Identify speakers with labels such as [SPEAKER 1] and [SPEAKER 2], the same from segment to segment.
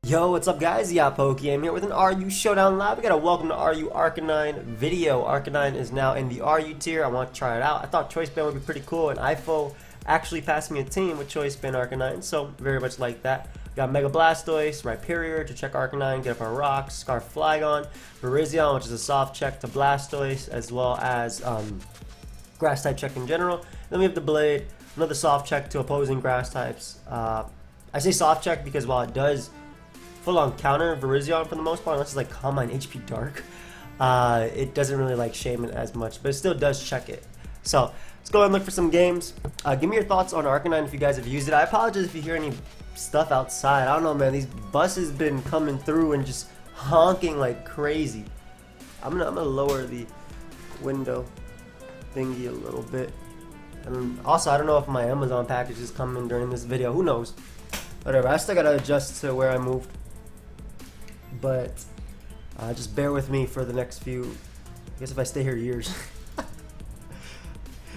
[SPEAKER 1] Yo, what's up guys? Yeah, PokeaimMD here with an RU Showdown Live. We got a welcome to RU Arcanine video. Arcanine is now in the RU tier. I want to try it out. I thought Choice Band would be pretty cool, and IFO actually passed me a team with Choice Band Arcanine, so very much like that. Got Mega Blastoise, Rhyperior to check Arcanine, get up on rocks, Scarf Flygon, Virizion, which is a soft check to Blastoise, as well as grass type check in general. Then we have the Blade, another soft check to opposing grass types. I say soft check because while it does full on counter Virizion for the most part, unless it's like Calm Mind HP Dark, it doesn't really like Shaman as much, but it still does check it. So let's go and look for some games. Give me your thoughts on Arcanine if you guys have used it. I apologize if you hear any stuff outside. I don't know, man. These buses been coming through and just honking like crazy. I'm gonna lower the window thingy a little bit. And also, I don't know if my Amazon package is coming during this video. Who knows? Whatever. I still gotta adjust to where I moved. But just bear with me for the next few. I guess if I stay here years.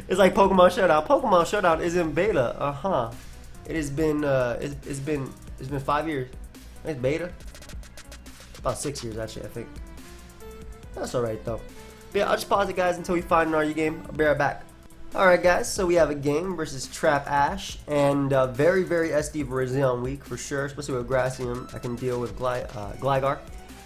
[SPEAKER 1] It's like Pokemon Showdown. Pokemon Showdown is in beta. It has been it's been 5 years. It's beta. About 6 years actually, I think. That's alright though. But yeah, I'll just pause it guys until we find an RU game. I'll be right back. Alright guys, so we have a game versus Trap Ash, and very SD Virizion week for sure, especially with Grassium. I can deal with Gligar.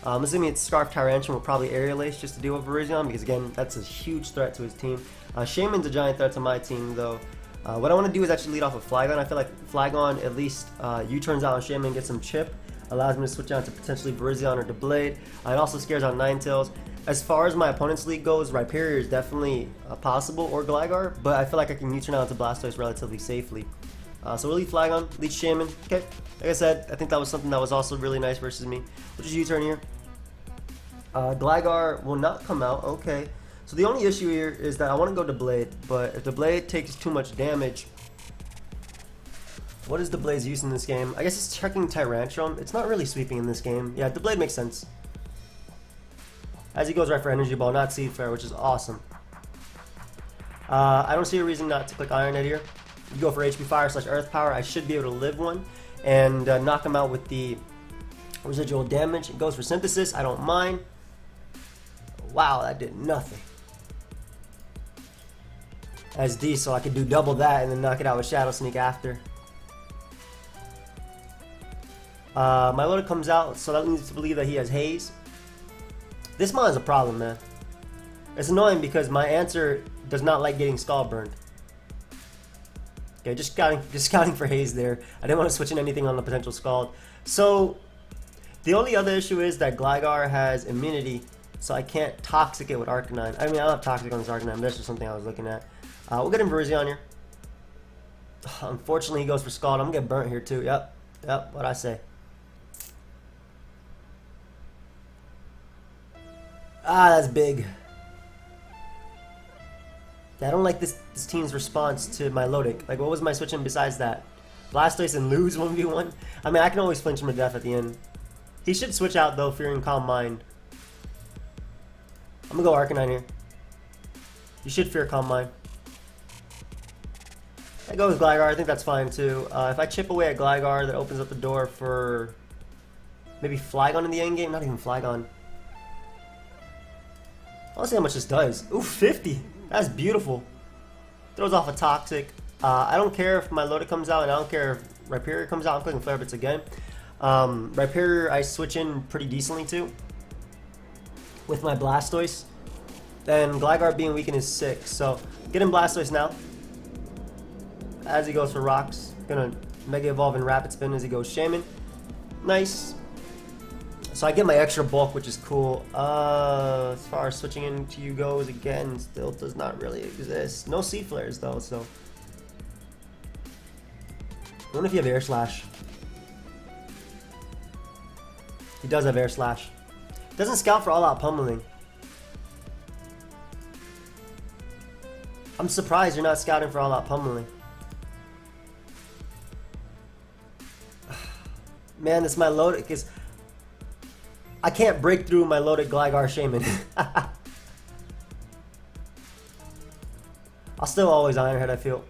[SPEAKER 1] I'm assuming it's Scarf Tyrantrum will probably Aerial Ace just to deal with Virizion, because again, that's a huge threat to his team. Shaman's a giant threat to my team though. What I want to do is actually lead off with Flygon. I feel like Flygon, at least U-turns out on Shaman and gets some chip, allows me to switch out to potentially Virizion or to Blade. It also scares out Ninetales. As far as my opponent's league goes, Rhyperior is definitely possible, or Gligar, but I feel like I can U-turn out to Blastoise relatively safely. So we'll lead Flygon, lead Shaman. Okay, like I said, I think that was something that was also really nice versus me. We'll just U-turn here. Gligar will not come out, okay. So the only issue here is that I want to go to Blade, but if the Blade takes too much damage, what is the Blade's use in this game? I guess it's checking Tyrantrum. It's not really sweeping in this game. Yeah, the Blade makes sense. As he goes right for Energy Ball, not Seed Flare, which is awesome. I don't see a reason not to click Iron Head here. You go for HP Fire / Earth Power. I should be able to live one and knock him out with the residual damage. It goes for Synthesis. I don't mind. Wow, that did nothing. As D, so I could do double that and then knock it out with Shadow Sneak after. My loader comes out, so that leads to believe that he has Haze. This mon is a problem, man. It's annoying because my answer does not like getting Scald Burned. Okay, just scouting for Haze there. I didn't want to switch in anything on the potential Scald. So, the only other issue is that Gligar has immunity, so I can't Toxic it with Arcanine. I mean, I don't have Toxic on this Arcanine, that's just something I was looking at. We'll get him Virizion here. Unfortunately, he goes for Scald. I'm going to get burnt here too. Yep, what'd I say? That's big. I don't like this team's response to my Lodic. Like, what was my switch in besides that? Blastoise and lose 1v1? I mean, I can always flinch him to death at the end. He should switch out, though, fearing Calm Mind. I'm gonna go Arcanine here. You should fear Calm Mind. I go with Gligar. I think that's fine, too. If I chip away at Gligar, that opens up the door for maybe Flygon in the endgame. Not even Flygon. I'll see how much this does. Ooh, 50. That's beautiful. Throws off a Toxic. I don't care if my Loda comes out, and I don't care if Rhyperior comes out. I'm clicking Flare Blitz again. Rhyperior I switch in pretty decently too with my Blastoise. Then Gligar being weakened is 6. So get him Blastoise now. As he goes for Rocks. Gonna Mega Evolve and Rapid Spin as he goes Shaman. Nice. So I get my extra bulk, which is cool. As far as switching into you goes, again, still does not really exist. No Seed Flares though, so. I wonder if you have Air Slash. He does have Air Slash. Doesn't scout for all-out pummeling. I'm surprised you're not scouting for all-out pummeling. Man, this is my loaded, because I can't break through my loaded Gligar Shaman. I'll still always Iron Head, I feel.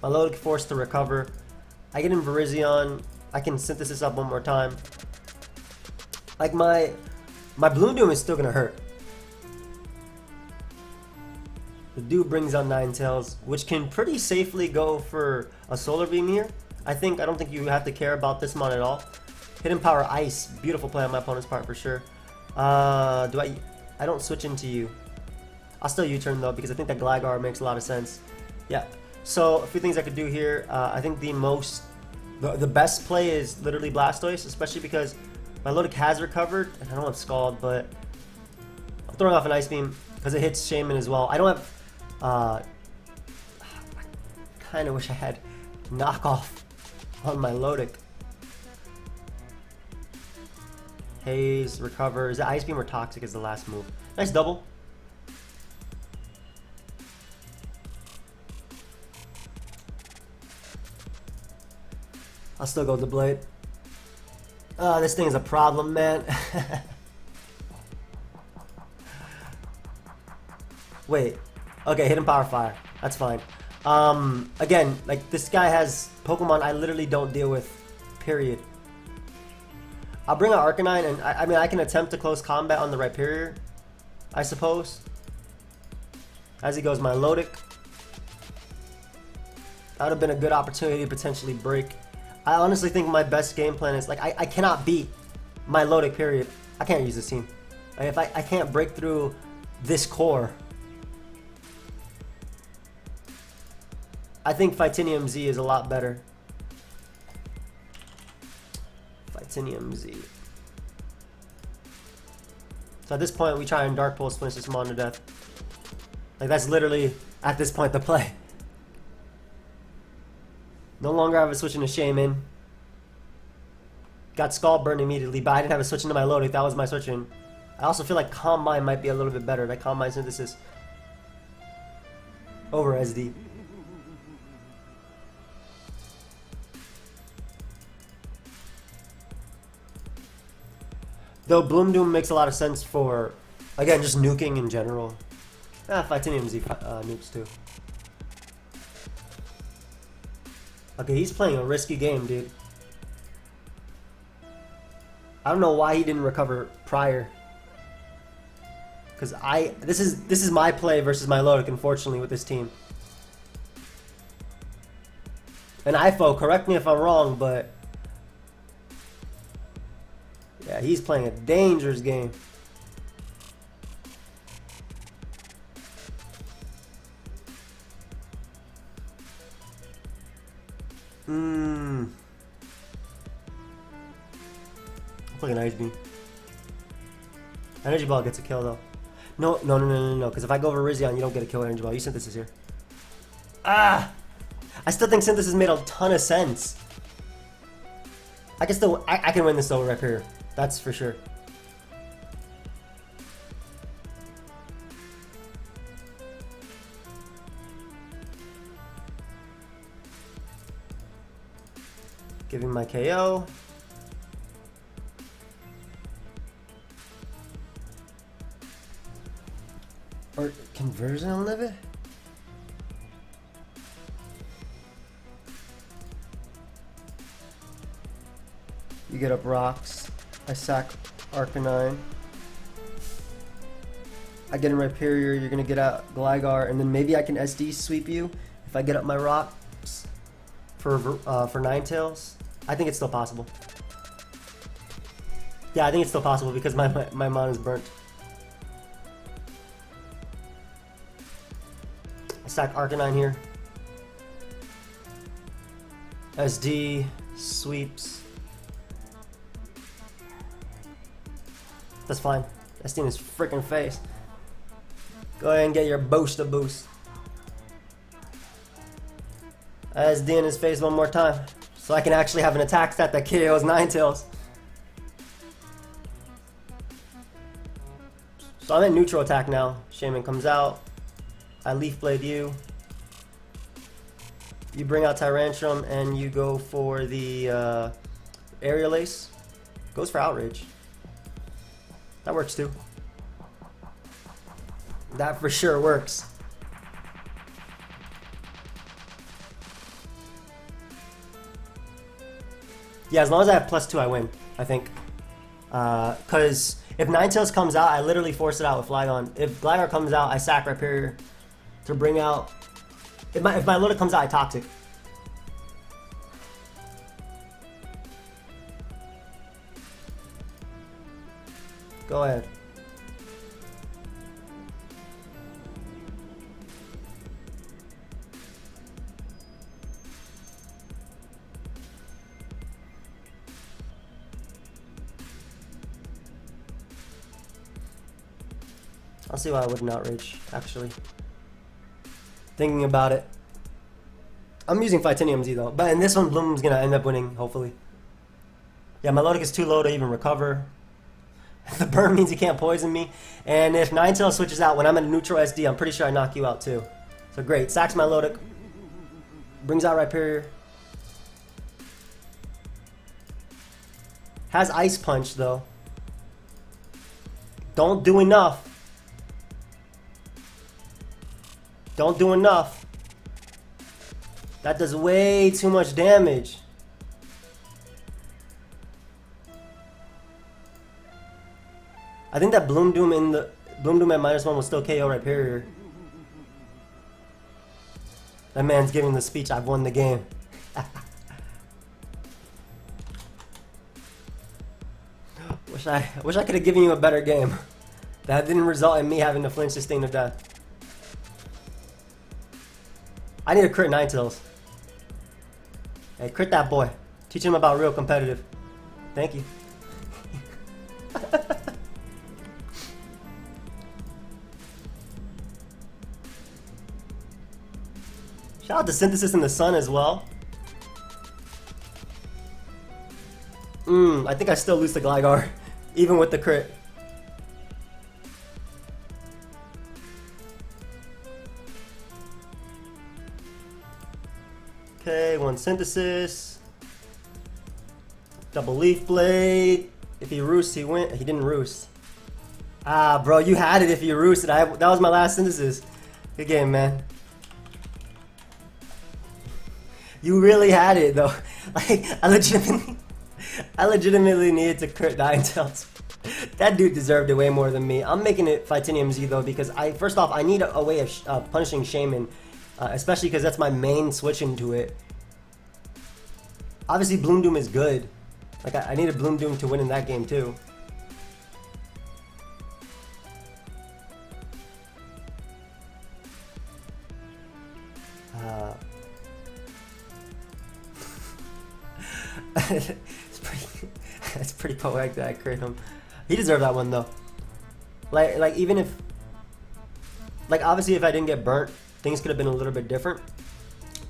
[SPEAKER 1] My loaded forced to recover. I get in Virizion. I can synthesis up one more time. Like my Bloom Doom is still gonna hurt. The dude brings out Ninetales, which can pretty safely go for a Solar Beam here. I don't think you have to care about this mon at all. Hidden Power Ice, beautiful play on my opponent's part for sure. I don't switch into you. I'll still U-turn though because I think that Gligar makes a lot of sense. Yeah. So a few things I could do here. I think the best play is literally Blastoise, especially because my Lotic has recovered and I don't have Scald, but I'm throwing off an Ice Beam because it hits Shaman as well. I don't have. I kind of wish I had knockoff on my Lotic. Haze, recover. Is it Ice Beam or Toxic is the last move? Nice double. I'll still go with the Blade. This thing is a problem, man. Wait. Okay, Hidden Power Fire. That's fine. Again, like this guy has Pokemon I literally don't deal with. Period. I'll bring out Arcanine, and I mean I can attempt to close combat on the Rhyperior, I suppose. As he goes, my Lotic. That would have been a good opportunity to potentially break. I honestly think my best game plan is like I cannot beat my Lotic. Period. I can't use this team. Like, if I can't break through this core. I think Fightinium Z is a lot better. Fightinium Z. So at this point, we try and Dark Pulse finish this mon to death. Like that's literally at this point the play. No longer have a switch into Shaman. Got Scald Burn immediately, but I didn't have a switch into my Lotic. That was my switch in. I also feel like Calm Mind might be a little bit better. Like Calm Mind Synthesis over SD. Though Bloom Doom makes a lot of sense for, again, just nuking in general. Fightinium Z nukes too. Okay, he's playing a risky game, dude. I don't know why he didn't recover prior. Cause this is my play versus my Lotic, unfortunately, with this team. And IFO, correct me if I'm wrong, but yeah, he's playing a dangerous game. Look at Ice Beam. Energy Ball gets a kill though. No, because if I go over Rizion, you don't get a kill with Energy Ball. You Synthesis here. I still think Synthesis made a ton of sense. I can win this though right here. That's for sure. Giving my KO. Or conversion on live it? You get up rocks. I sack Arcanine. I get in Rhyperior, you're gonna get out Gligar, and then maybe I can SD sweep you if I get up my rocks for Ninetales. I think it's still possible. Yeah, I think it's still possible because my mon is burnt. I sack Arcanine here. SD sweeps. That's fine. SD in his freaking face. Go ahead and get your booster boost. SD in his face one more time. So I can actually have an attack stat that KOs Ninetales. So I'm in neutral attack now. Shaman comes out. I Leaf Blade you. You bring out Tyrantrum and you go for the Aerial Ace. Goes for Outrage. That works too. That for sure works. Yeah, as long as I have +2, I win, I think. Because if Ninetales comes out, I literally force it out with Flygon. If Gligar comes out, I sack Rhyperior to bring out... If my Loda comes out, I Toxic. Go ahead. I'll see why I wouldn't outrage, actually. Thinking about it. I'm using PokeaimMD though, but in this one, Bloom's gonna end up winning, hopefully. Yeah, my Lodic is too low to even recover. The burn means he can't poison me. And if Ninetales switches out when I'm in a neutral SD, I'm pretty sure I knock you out too. So great, sacks my Lodic. Brings out Rhyperior. Has Ice Punch though. Don't do enough. Don't do enough. That does way too much damage. I think that Bloom Doom at -1 will still KO Rhyperior. That man's giving the speech, I've won the game. Wish I could have given you a better game. That didn't result in me having to flinch this thing to death. I need a crit Ninetales. Hey, crit that boy. Teach him about real competitive. Thank you. Shout out to Synthesis in the Sun as well. I think I still lose to Gligar, even with the crit. Okay, one Synthesis. Double Leaf Blade. If he roosts, he went. He didn't roost. Ah, bro, you had it if you roosted. That was my last Synthesis. Good game, man. You really had it, though. Like, I legitimately needed to crit Ninetales. That dude deserved it way more than me. I'm making it PokeaimMD though because first off, I need a way of punishing Shaman. Especially because that's my main switch into it. Obviously, Bloom Doom is good. Like, I needed Bloom Doom to win in that game, too. It's pretty poetic that I crit him. He deserved that one, though. Like even if... Like, obviously, if I didn't get burnt, things could have been a little bit different,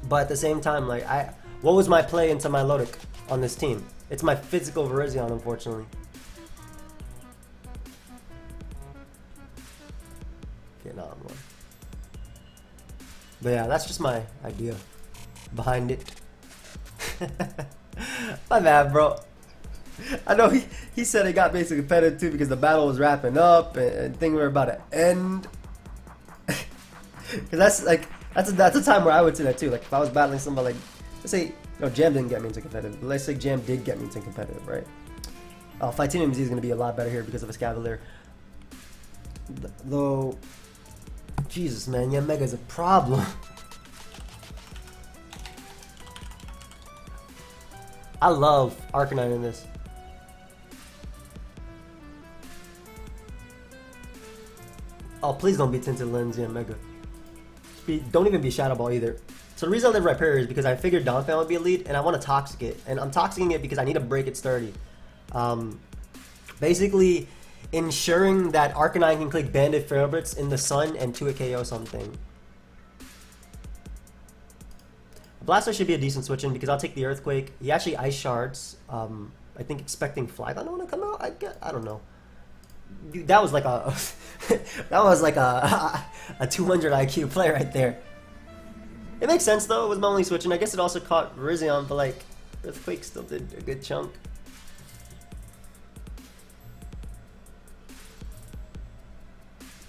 [SPEAKER 1] but at the same time, like what was my play into my Lodic on this team? It's my physical Virizion, unfortunately. Okay, no, I'm wrong. But yeah, that's just my idea behind it. My bad, bro. I know he said it got basically competitive too because the battle was wrapping up and things were about to end. Because that's a time where I would say that too. Like if I was battling somebody, like let's say Jam didn't get me into competitive, but let's say Jam did get me into competitive, right? PokeaimMD is going to be a lot better here because of Escavalier. Though, Jesus man, Mega's a problem. I love Arcanine in this. Oh, please don't be Tinted Lens, Mega. Don't even be Shadow Ball either. So the reason I live Rhyperior is because I figured Donphan would be a lead, and I want to Toxic it. And I'm Toxicing it because I need to break its 30. Basically, ensuring that Arcanine can click Banded Feralbrits in the Sun and 2-hit KO something. Blastoise should be a decent switch in because I'll take the Earthquake. He actually Ice Shards. I think expecting Flygon to come out. I don't know. Dude, that was like a that was like a 200 IQ play right there. It makes sense though. It was my only switch, and I guess it also caught Virizion, but like Earthquake still did a good chunk.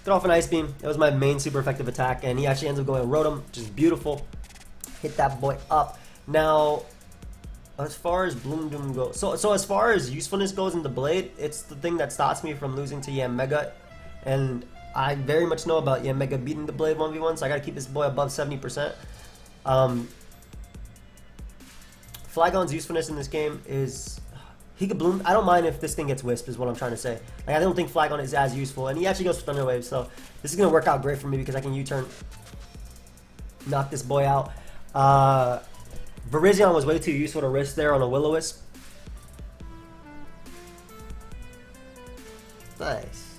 [SPEAKER 1] Throw off an Ice Beam. It was my main super effective attack, and he actually ends up going Rotom, which is beautiful. Hit that boy up. Now, As far as Bloom Doom goes, so as far as usefulness goes in the Blade, it's the thing that stops me from losing to Yanmega, and I very much know about Yanmega beating the Blade 1v1, so I gotta keep this boy above 70%. Flygon's usefulness in this game is he could bloom. I don't mind if this thing gets Wisp, is what I'm trying to say. Like, I don't think Flygon is as useful, and he actually goes for Thunder Wave, so this is gonna work out great for me because I can U-turn, knock this boy out. Virizion was way too useful to risk there on a Will-O-Wisp. Nice.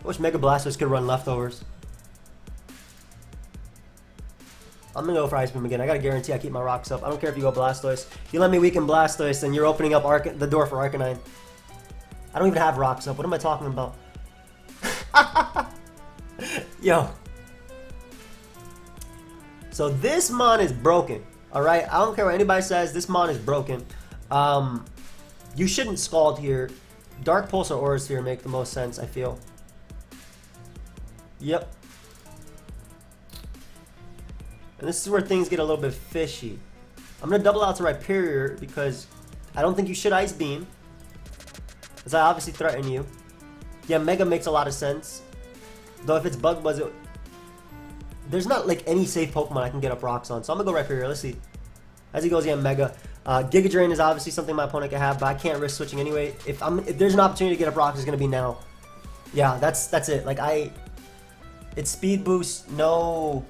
[SPEAKER 1] I wish Mega Blastoise could run leftovers. I'm gonna go for Ice Beam again. I gotta guarantee I keep my rocks up. I don't care if you go Blastoise. You let me weaken Blastoise, then you're opening up the door for Arcanine. I don't even have rocks up. What am I talking about? Yo. So this mon is broken. Alright? I don't care what anybody says. This mon is broken. You shouldn't Scald here. Dark Pulse or Aura Sphere make the most sense, I feel. Yep. And this is where things get a little bit fishy. I'm going to double out to Rhyperior because I don't think you should Ice Beam, because I obviously threaten you. Yeah, Mega makes a lot of sense. Though if it's Bug Buzz, there's not like any safe Pokemon I can get up rocks on. So I'm going to go Rhyperior. Let's see. As he goes, yeah, Mega. Giga Drain is obviously something my opponent can have, but I can't risk switching anyway. If there's an opportunity to get up rocks, it's going to be now. Yeah, that's it. Like, it's Speed Boost, no...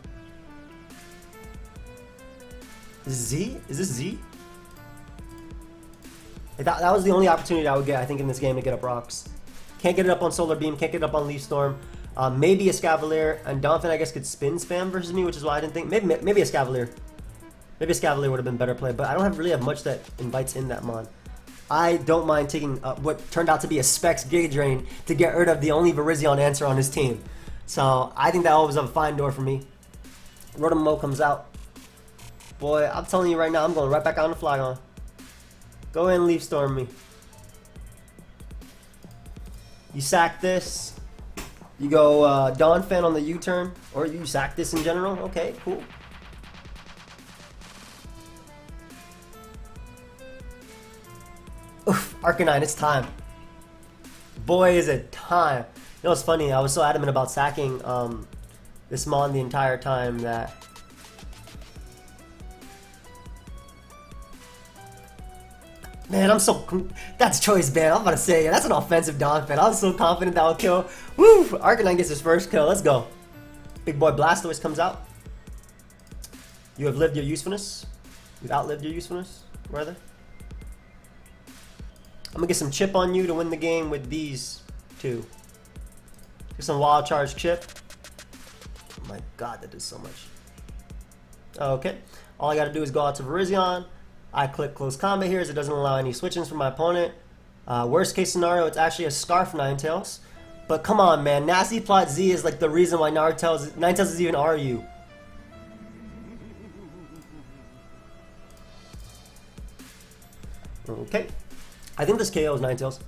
[SPEAKER 1] Z? Is this Z? That was the only opportunity I would get, I think, in this game to get up rocks. Can't get it up on Solar Beam, can't get it up on Leaf Storm. Maybe a Escavalier, and Donphin, I guess, could spin spam versus me, which is why I didn't think. Maybe a Escavalier. Maybe a Escavalier would have been better play, but I don't really have much that invites in that mon. I don't mind taking what turned out to be a Specs Giga Drain to get rid of the only Virizion answer on his team. So I think that opens up a fine door for me. Rotom comes out. Boy, I'm telling you right now, I'm going right back on the Flygon. Go ahead and Leaf Storm me. You sack this. You go Donphin on the U-turn. Or you sack this in general. Okay, cool. Oof, Arcanine, it's time. Boy, is it time. You know what's funny? I was so adamant about sacking this mon the entire time that... Man, I'm so... That's choice ban. I'm about to say, that's an offensive Donphin. I was so confident that would kill. Woo! Arcanine gets his first kill. Let's go. Big boy Blastoise comes out. You have lived your usefulness. You've outlived your usefulness, rather. I'm going to get some chip on you to win the game with these two. Get some wild charge chip. Oh my god, that does so much. Okay. All I got to do is go out to Virizion. I click close combat here as it doesn't allow any switch-ins from my opponent. Worst case scenario, it's actually a Scarf Ninetales. But come on, man. Nasty Plot Z is like the reason why Ninetales is even RU. Okay. I think this KO is Ninetales.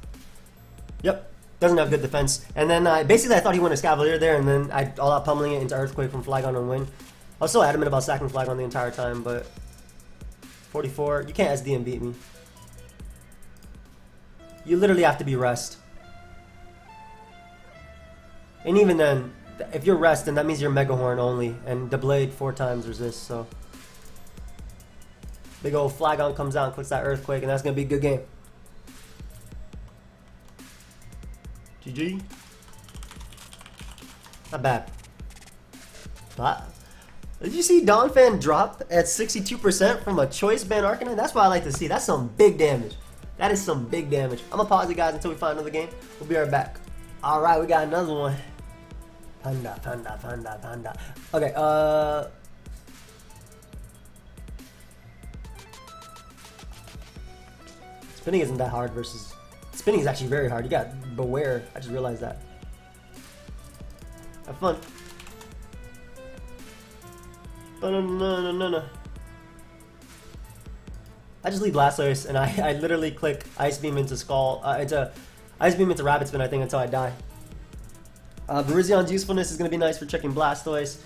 [SPEAKER 1] Yep. Doesn't have good defense. And then basically I thought he went a Escavalier there, and then I all out pummeling it into Earthquake from Flygon and win. I was so adamant about sacking Flygon the entire time, but... 44. You can't SD and beat me. You literally have to be rest. And even then, if you're rest, then that means you're Mega Horn only. And the Blade 4 times resist, so. Big old Flygon comes out and clicks that Earthquake, and that's going to be a good game. GG. Not bad. But... Did you see Donphin drop at 62% from a choice ban Arcanine? That's what I like to see. That's some big damage. That is some big damage. I'm going to pause it, guys, until we find another game. We'll be right back. Alright, we got another one. Panda. Okay, Spinning isn't that hard versus... Spinning is actually very hard. You got Beware. I just realized that. Have fun. No. I just lead Blastoise and I literally click Ice Beam into Ice Beam into Rapid Spin, I think, until I die. Virizion's usefulness is going to be nice for checking Blastoise.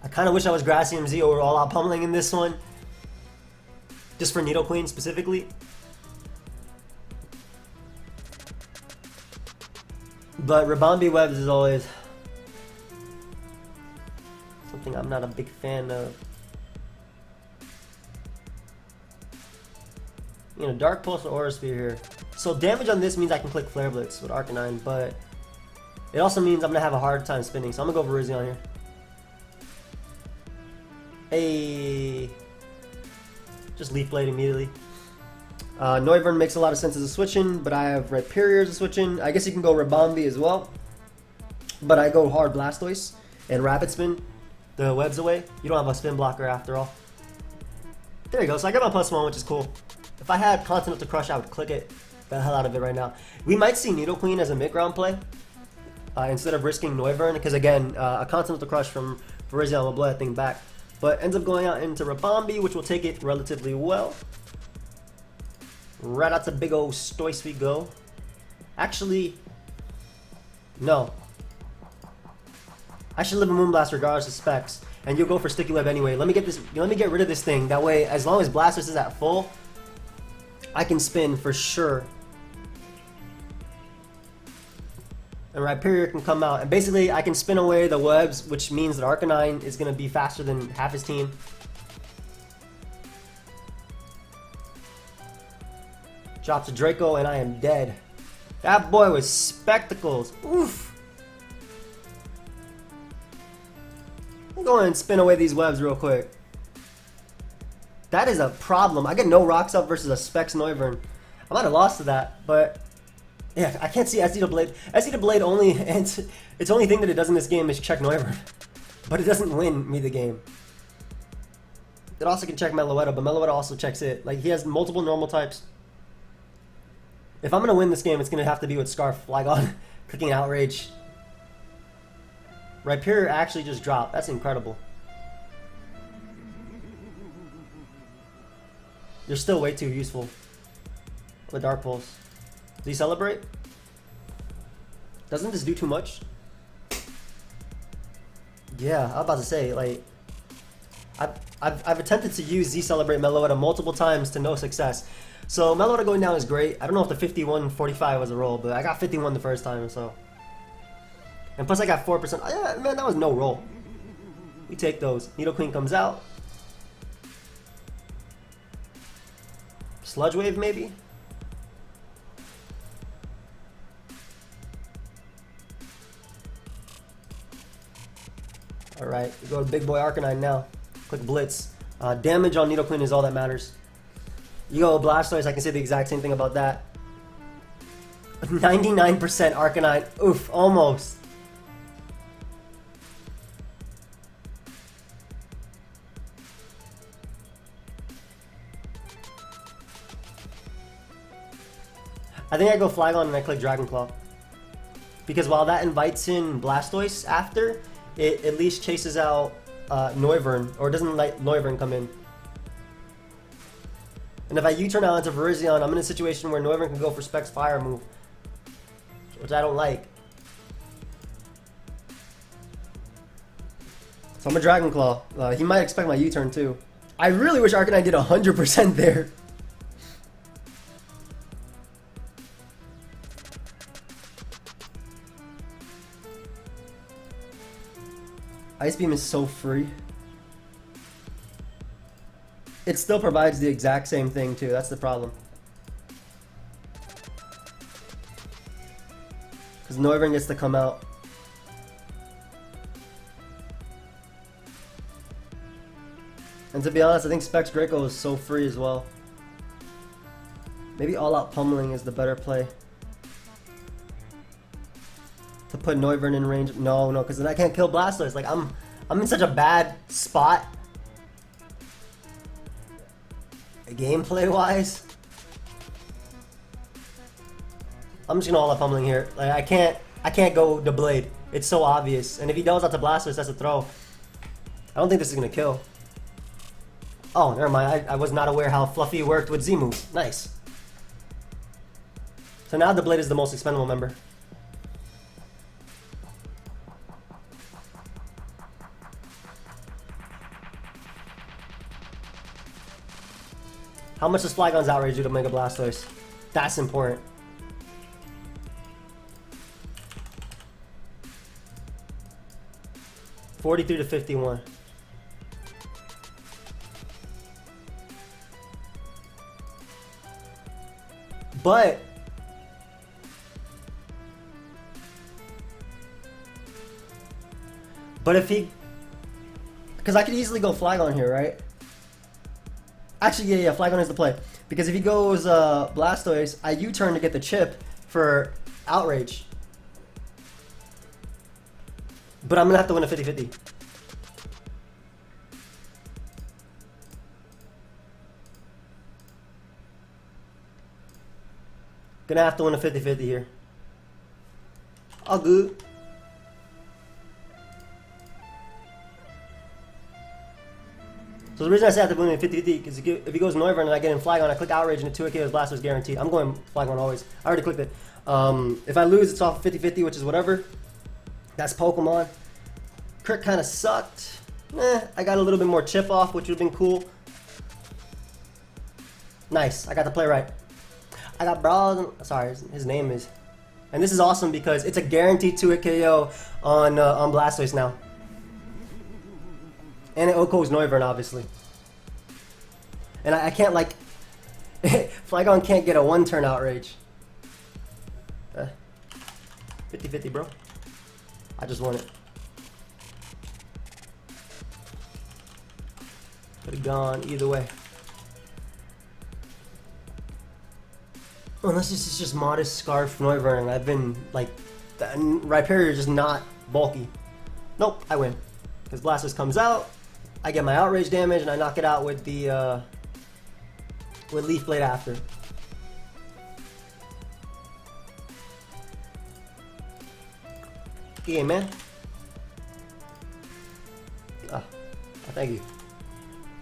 [SPEAKER 1] I kind of wish I was Grassy MZ or all out pummeling in this one. just for Nidoqueen specifically. But Ribombee webs is always something I'm not a big fan of. You know, Dark Pulse or Aura Sphere here. So damage on this means I can click Flare Blitz with Arcanine, but it also means I'm gonna have a hard time spinning. So I'm gonna go Virizion here. Hey, just Leaf Blade immediately. Noivern makes a lot of sense as a switch-in, but I have Rhyperior as a switch-in. I guess you can go Ribombee as well, but I go hard Blastoise and Rapid Spin the webs away. You don't have a spin blocker after all. There you go. So I got my +1, which is cool. If I had Continental Crush, I would click it the hell out of it right now. We might see Nidoqueen as a mid-ground play instead of risking Noivern, because again, a Continental Crush from Virizion will blow that thing back. But ends up going out into Ribombee, which will take it relatively well. Right out to big old Stoice we go. Actually, no. I should live a Moonblast regardless of specs, and you'll go for Sticky Web anyway. Let me get rid of this thing. That way, as long as Blastoise is at full, I can spin for sure. And Rhyperior can come out, and basically I can spin away the webs, which means that Arcanine is gonna be faster than half his team. Drops a Draco, and I am dead. That boy with spectacles. Oof. I'm going and spin away these webs real quick. That is a problem. I get no rocks up versus a Specs Noivern. I might have lost to that, but yeah, I can't see SD to Blade. SD to Blade only, and its only thing that it does in this game is check Noivern, but it doesn't win me the game. It also can check Meloetta, but Meloetta also checks it. Like, he has multiple normal types. If I'm gonna win this game, it's gonna have to be with Scarf, Flygon, clicking Outrage. Rhyperior actually just dropped. That's incredible. You're still way too useful with Dark Pulse. Does he celebrate? Doesn't this do too much? Yeah, I was about to say, like, I've attempted to use Z-Celebrate Meloetta multiple times to no success. So Meloetta going down is great. I don't know if the 51-45 was a roll, but I got 51 the first time, so. And plus I got 4%. Yeah, man, that was no roll. We take those. Nidoqueen comes out. Sludge Wave, maybe? Alright, we go to Big Boy Arcanine now. Quick Blitz. Damage on Nidoqueen is all that matters. You go Blastoise, I can say the exact same thing about that. 99% Arcanine. Oof, almost. I think I go Flygon and I click Dragon Claw. Because while that invites in Blastoise after, it at least chases out Noivern, or doesn't let Noivern come in. And if I U-turn out into Virizion, I'm in a situation where Noivern can go for Specs Fire move, which I don't like. So I'm a Dragon Claw. He might expect my U-turn too. I really wish Arcanine did 100% there. Ice Beam is so free. It still provides the exact same thing too, that's the problem. Because Noivern gets to come out. And to be honest, I think Specs Draco is so free as well. Maybe All Out Pummeling is the better play. To put Noivern in range. No, because then I can't kill Blastoise. Like, I'm in such a bad spot. Gameplay wise. I'm just gonna All Out Pummeling here. Like, I can't go to Blade. It's so obvious. And if he does out to Blastoise, that's a throw. I don't think this is gonna kill. Oh, never mind. I was not aware how Fluffy worked with Z moves. Nice. So now the Blade is the most expendable member. How much does Flygon's outrage do to Mega Blastoise? That's important. $43 to $51. But if he, because I could easily go Flygon here, right? Actually, yeah, Flygon is the play. Because if he goes Blastoise, I U-turn to get the chip for outrage. But I'm gonna have to win a 50-50. Gonna have to win a 50-50 here. All good. So the reason I say I have to win a 50-50 is if he goes Noivern and I get in Flygon, I click Outrage and a 2-hit KO Blastoise guaranteed. I'm going Flygon always. I already clicked it. If I lose, it's off 50-50, which is whatever. That's Pokemon. Crit kind of sucked. I got a little bit more chip off, which would have been cool. Nice. I got the play right. I got Brawl. Sorry, his name is. And this is awesome because it's a guaranteed 2-hit KO on Blastoise now. And it OHKOs Noivern, obviously. And I can't, like... Flygon can't get a one-turn outrage. 50-50, bro. I just won it. Could have gone either way. Unless this is just Modest Scarf Noivern. I've been, like... Rhyperior is just not bulky. Nope, I win. Because Blastoise comes out. I get my outrage damage and I knock it out with the with Leaf Blade after. Yeah, man. Ah, thank you.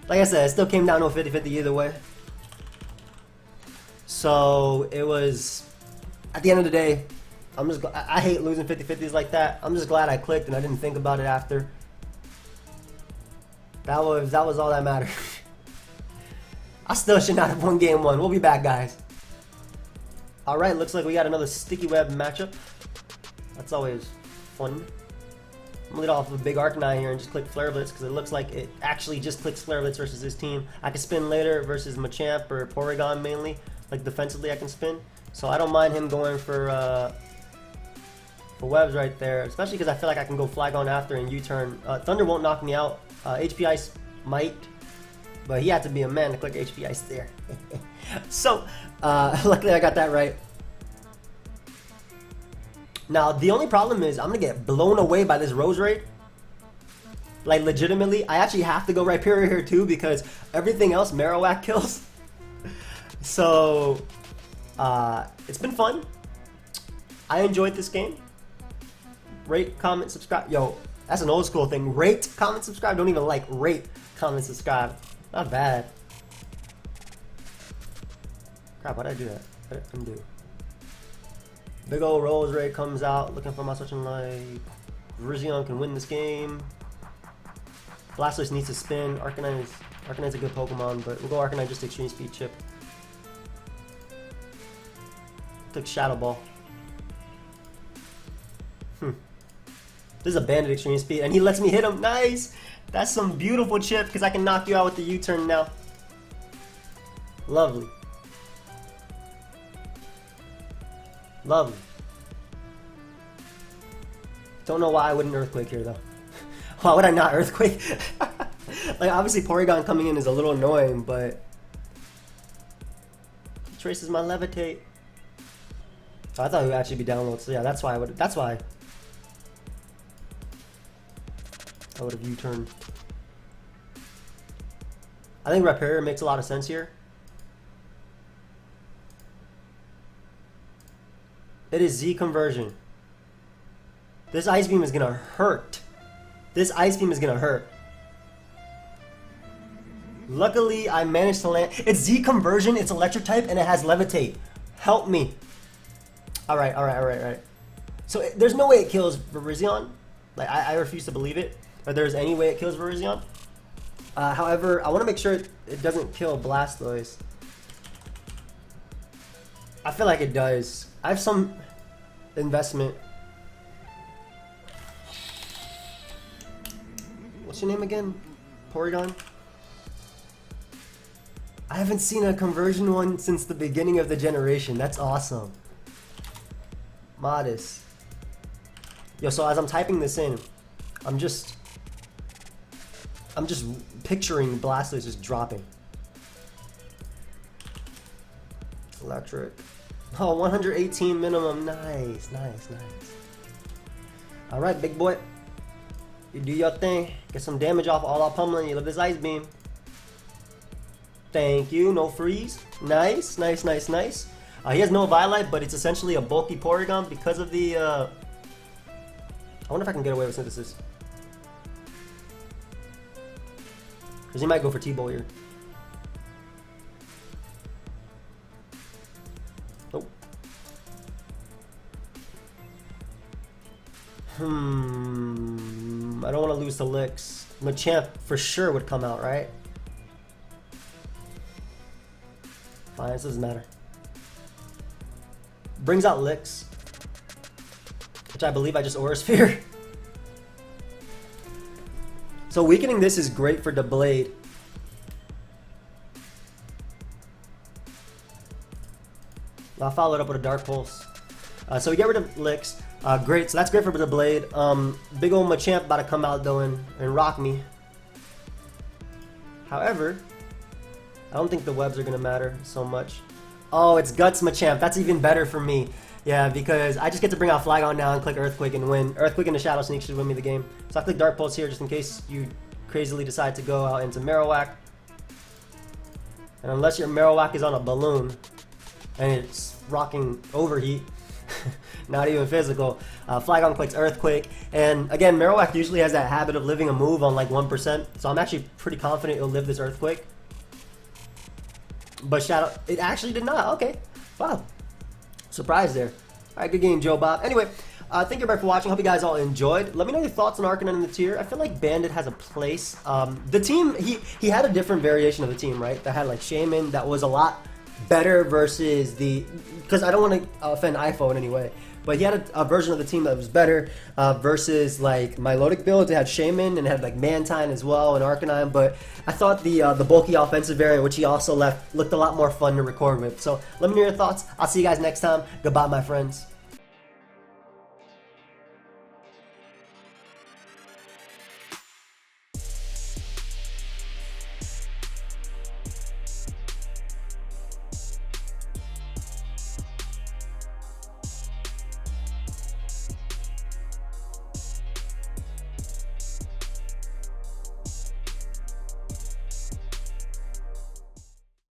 [SPEAKER 1] Like I said, it still came down to a 50-50 either way. So it was, at the end of the day, I hate losing 50-50s like that. I'm just glad I clicked and I didn't think about it after. That was all that mattered. I still should not have won game one. We'll be back, guys. Alright, looks like we got another Sticky Web matchup. That's always fun. I'm gonna lead off with a big Arcanine here and just click Flare Blitz because it looks like it actually just clicks Flare Blitz versus his team. I can spin later versus Machamp or Porygon mainly. Like defensively I can spin. So I don't mind him going for webs right there. Especially because I feel like I can go Flygon after and U-turn. Thunder won't knock me out. HP Ice might, but he had to be a man to click HP Ice there. So, luckily I got that right. Now, the only problem is I'm going to get blown away by this Rose Raid. Like, legitimately, I actually have to go Rhyperior here too because everything else Marowak kills. So, it's been fun. I enjoyed this game. Rate, comment, subscribe. Yo, that's an old school thing. Rate, comment, subscribe. Don't even like. Rate, comment, subscribe. Not bad. Crap, why did I do that? What did I undo? Big old Rose Raid comes out. Looking for my such and like. Virizion can win this game. Blastoise needs to spin. Arcanine's a good Pokemon, but we'll go Arcanine just to Extreme Speed Chip. Took Shadow Ball. This is a Bandit Extreme Speed, and he lets me hit him. Nice! That's some beautiful chip, because I can knock you out with the U-turn now. Lovely. Lovely. Don't know why I wouldn't Earthquake here, though. Why would I not Earthquake? Like, obviously Porygon coming in is a little annoying, but... He traces my Levitate. Oh, I thought it would actually be download, so yeah, that's why I would... That's why I would have U-turned. I think Rhyperior makes a lot of sense here. It is Z conversion. This Ice Beam is gonna hurt. This Ice Beam is gonna hurt. Luckily, I managed to land. It's Z conversion, it's electric type, and it has Levitate. Help me. Alright. So there's no way it kills Virizion. Like, I refuse to believe it. Or there's any way it kills Virizion. However, I want to make sure it doesn't kill Blastoise. I feel like it does. I have some investment. What's your name again? Porygon? I haven't seen a conversion one since the beginning of the generation. That's awesome. Modest. Yo, so as I'm typing this in, I'm just picturing Blastoise just dropping. Electric. Oh, 118 minimum. Nice, nice, nice. Alright, big boy. You do your thing. Get some damage off all our pummeling. You live this Ice Beam. Thank you. No freeze. Nice, nice, nice, nice. He has no Violet, but it's essentially a bulky Porygon because of the... I wonder if I can get away with Synthesis. Because he might go for T-Bolt here. Oh. I don't want to lose to Licks. Machamp for sure would come out, right? Fine, this doesn't matter. Brings out Licks, which I believe I just Aura Sphere. So weakening this is great for the Blade. I'll follow it up with a Dark Pulse. So we get rid of Licks. Great, so that's great for the Blade. Big old Machamp about to come out though and rock me. However, I don't think the webs are going to matter so much. Oh, it's Guts Machamp. That's even better for me. Yeah, because I just get to bring out Flygon now and click Earthquake and win. Earthquake and the Shadow Sneak should win me the game. So I click Dark Pulse here just in case you crazily decide to go out into Marowak. And unless your Marowak is on a balloon and it's rocking Overheat, not even physical, Flygon clicks Earthquake. And again, Marowak usually has that habit of living a move on like 1%. So I'm actually pretty confident it'll live this Earthquake. But Shadow, it actually did not. Okay. Wow. Surprise there. Alright, good game, Joe Bob. Anyway, thank you everybody for watching. Hope you guys all enjoyed. Let me know your thoughts on Arcanine in the tier. I feel like Bandit has a place. The team, he had a different variation of the team, right? That had like Shaman that was a lot better versus the... Because I don't want to offend iPhone in any way. But he had a version of the team that was better versus like Milotic build. It had Shaman and it had like Mantine as well and Arcanine. But I thought the bulky offensive variant, which he also left, looked a lot more fun to record with. So let me know your thoughts. I'll see you guys next time. Goodbye, my friends.